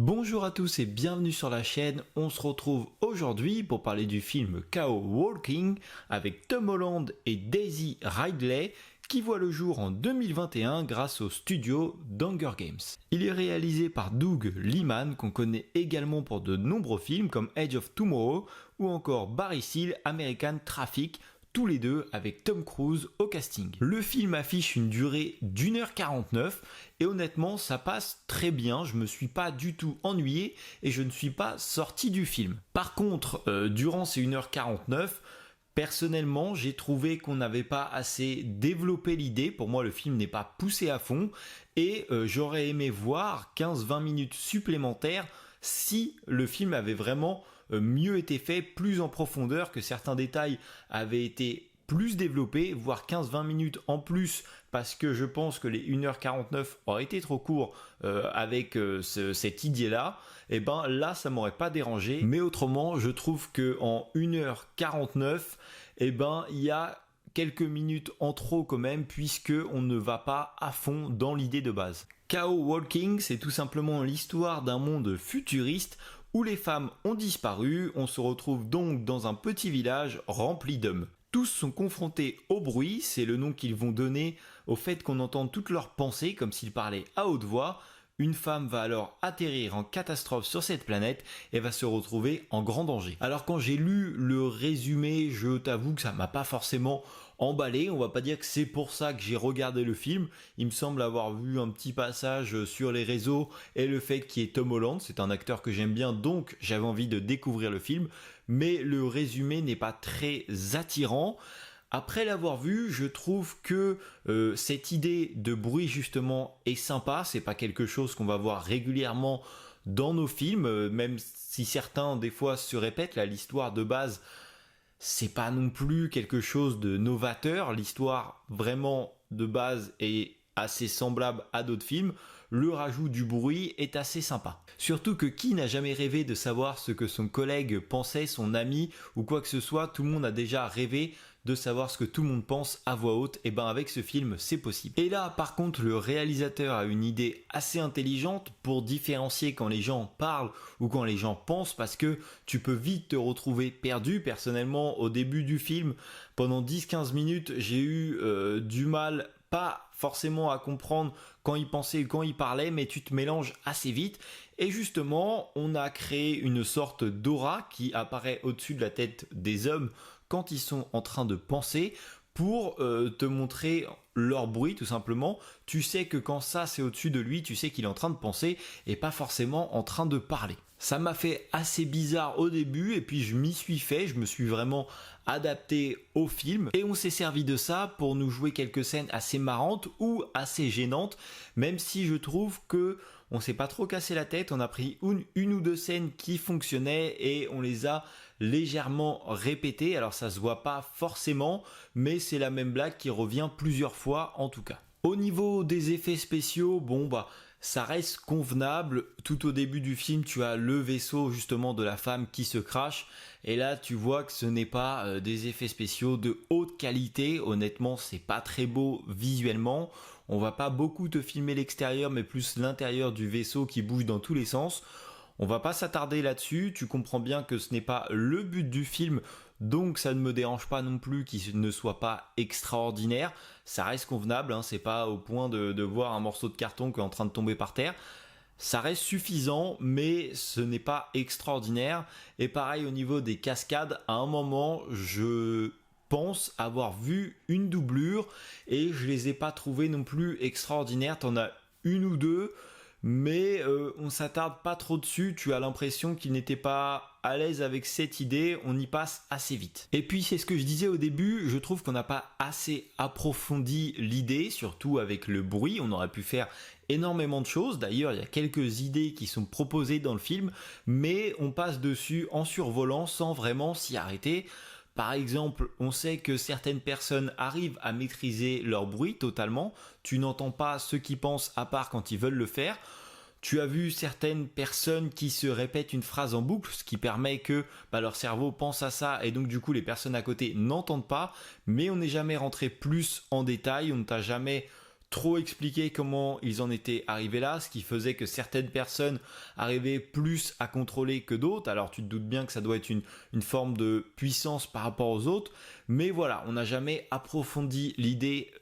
Bonjour à tous et bienvenue sur la chaîne. On se retrouve aujourd'hui pour parler du film Chaos Walking avec Tom Holland et Daisy Ridley qui voit le jour en 2021 grâce au studio d'Hunger Games. Il est réalisé par Doug Liman qu'on connaît également pour de nombreux films comme Edge of Tomorrow ou encore Barry Seal, American Traffic, tous les deux avec Tom Cruise au casting. Le film affiche une durée d'1h49 et honnêtement ça passe très bien, je me suis pas du tout ennuyé et je ne suis pas sorti du film. Par contre, durant ces 1h49, personnellement j'ai trouvé qu'on n'avait pas assez développé l'idée, pour moi le film n'est pas poussé à fond et j'aurais aimé voir 15-20 minutes supplémentaires si le film avait vraiment mieux été fait, plus en profondeur, que certains détails avaient été plus développés, voire 15-20 minutes en plus, parce que je pense que les 1h49 auraient été trop courts avec cette idée-là, et ben là ça m'aurait pas dérangé, mais autrement je trouve que en 1h49, et ben il y a quelques minutes en trop quand même, puisque on ne va pas à fond dans l'idée de base. Chaos Walking, c'est tout simplement l'histoire d'un monde futuriste où les femmes ont disparu. On se retrouve donc dans un petit village rempli d'hommes. Tous sont confrontés au bruit, c'est le nom qu'ils vont donner au fait qu'on entende toutes leurs pensées comme s'ils parlaient à haute voix. Une femme va alors atterrir en catastrophe sur cette planète et va se retrouver en grand danger. Alors quand j'ai lu le résumé, je t'avoue que ça m'a pas forcément emballé. On va pas dire que c'est pour ça que j'ai regardé le film. Il me semble avoir vu un petit passage sur les réseaux et le fait qu'il y ait Tom Holland, c'est un acteur que j'aime bien, donc j'avais envie de découvrir le film. Mais le résumé n'est pas très attirant. Après l'avoir vu, je trouve que cette idée de bruit justement est sympa, c'est pas quelque chose qu'on va voir régulièrement dans nos films, même si certains des fois se répètent, là l'histoire de base c'est pas non plus quelque chose de novateur, l'histoire vraiment de base est assez semblable à d'autres films, le rajout du bruit est assez sympa. Surtout que qui n'a jamais rêvé de savoir ce que son collègue pensait, son ami ou quoi que ce soit, tout le monde a déjà rêvé de savoir ce que tout le monde pense à voix haute, et ben avec ce film c'est possible. Et là par contre le réalisateur a une idée assez intelligente pour différencier quand les gens parlent ou quand les gens pensent, parce que tu peux vite te retrouver perdu. Personnellement au début du film, pendant 10-15 minutes j'ai eu du mal, pas forcément à comprendre quand il pensait et quand il parlait, mais tu te mélanges assez vite. Et justement, on a créé une sorte d'aura qui apparaît au-dessus de la tête des hommes quand ils sont en train de penser, pour te montrer leur bruit tout simplement. Tu sais que quand ça c'est au-dessus de lui, tu sais qu'il est en train de penser et pas forcément en train de parler. Ça m'a fait assez bizarre au début et puis je m'y suis fait, je me suis vraiment adapté au film et on s'est servi de ça pour nous jouer quelques scènes assez marrantes ou assez gênantes, même si je trouve que on s'est pas trop cassé la tête, on a pris une ou deux scènes qui fonctionnaient et on les a légèrement répétées. Alors ça se voit pas forcément, mais c'est la même blague qui revient plusieurs fois en tout cas. Au niveau des effets spéciaux, bon bah ça reste convenable. Tout au début du film, tu as le vaisseau justement de la femme qui se crache et là tu vois que ce n'est pas des effets spéciaux de haute qualité. Honnêtement, c'est pas très beau visuellement. On va pas beaucoup te filmer l'extérieur mais plus l'intérieur du vaisseau qui bouge dans tous les sens. On va pas s'attarder là-dessus, tu comprends bien que ce n'est pas le but du film, donc ça ne me dérange pas non plus qu'il ne soit pas extraordinaire. Ça reste convenable, hein, c'est pas au point de voir un morceau de carton qui est en train de tomber par terre. Ça reste suffisant, mais ce n'est pas extraordinaire. Et pareil au niveau des cascades, à un moment, je pense avoir vu une doublure et je les ai pas trouvées non plus extraordinaires. T'en as une ou deux, mais on s'attarde pas trop dessus, tu as l'impression qu'il n'était pas à l'aise avec cette idée, on y passe assez vite. Et puis c'est ce que je disais au début, je trouve qu'on n'a pas assez approfondi l'idée, surtout avec le bruit. On aurait pu faire énormément de choses, d'ailleurs il y a quelques idées qui sont proposées dans le film, mais on passe dessus en survolant sans vraiment s'y arrêter. Par exemple, on sait que certaines personnes arrivent à maîtriser leur bruit totalement. Tu n'entends pas ce qu'ils pensent à part quand ils veulent le faire. Tu as vu certaines personnes qui se répètent une phrase en boucle, ce qui permet que leur cerveau pense à ça et donc du coup les personnes à côté n'entendent pas. Mais on n'est jamais rentré plus en détail, on ne t'a jamais trop expliqué comment ils en étaient arrivés là, ce qui faisait que certaines personnes arrivaient plus à contrôler que d'autres. Alors tu te doutes bien que ça doit être une forme de puissance par rapport aux autres, mais voilà, on n'a jamais approfondi l'idée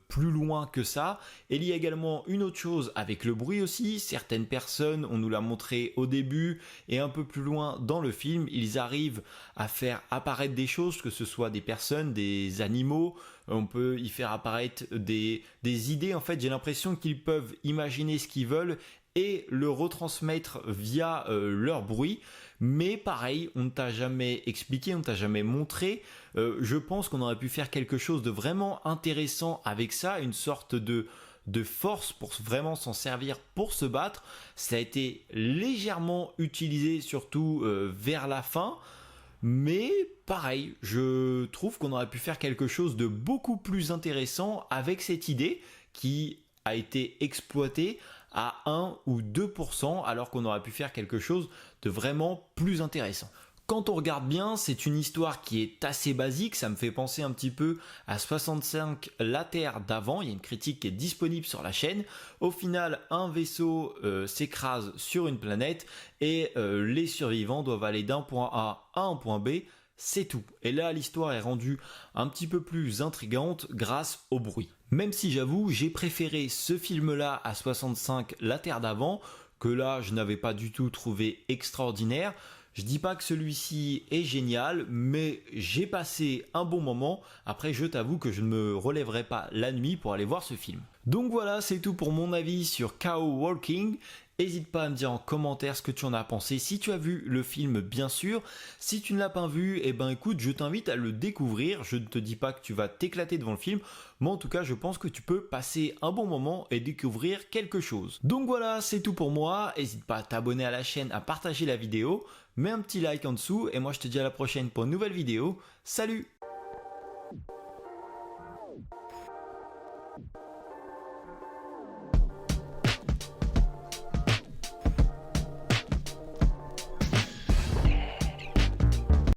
plus loin que ça. Et il y a également une autre chose avec le bruit aussi. Certaines personnes, on nous l'a montré au début et un peu plus loin dans le film, ils arrivent à faire apparaître des choses, que ce soit des personnes, des animaux. On peut y faire apparaître des idées. En fait, j'ai l'impression qu'ils peuvent imaginer ce qu'ils veulent et le retransmettre via leur bruit. Mais pareil, on ne t'a jamais expliqué, on ne t'a jamais montré. Je pense qu'on aurait pu faire quelque chose de vraiment intéressant avec ça, une sorte de force pour vraiment s'en servir pour se battre. Ça a été légèrement utilisé, surtout vers la fin. Mais pareil, je trouve qu'on aurait pu faire quelque chose de beaucoup plus intéressant avec cette idée qui a été exploitée à 1 ou 2%, alors qu'on aurait pu faire quelque chose de vraiment plus intéressant. Quand on regarde bien, c'est une histoire qui est assez basique, ça me fait penser un petit peu à 65 la Terre d'avant, il y a une critique qui est disponible sur la chaîne. Au final, un vaisseau s'écrase sur une planète et les survivants doivent aller d'un point A à un point B, c'est tout. Et là, l'histoire est rendue un petit peu plus intrigante grâce au bruit. Même si j'avoue, j'ai préféré ce film-là à 65 la Terre d'avant, que là, je n'avais pas du tout trouvé extraordinaire. Je dis pas que celui-ci est génial, mais j'ai passé un bon moment. Après, je t'avoue que je ne me relèverai pas la nuit pour aller voir ce film. Donc voilà, c'est tout pour mon avis sur Chaos Walking. N'hésite pas à me dire en commentaire ce que tu en as pensé. Si tu as vu le film, bien sûr. Si tu ne l'as pas vu, eh ben écoute, je t'invite à le découvrir. Je ne te dis pas que tu vas t'éclater devant le film, mais en tout cas, je pense que tu peux passer un bon moment et découvrir quelque chose. Donc voilà, c'est tout pour moi. N'hésite pas à t'abonner à la chaîne, à partager la vidéo. Mets un petit like en dessous et moi je te dis à la prochaine pour une nouvelle vidéo. Salut!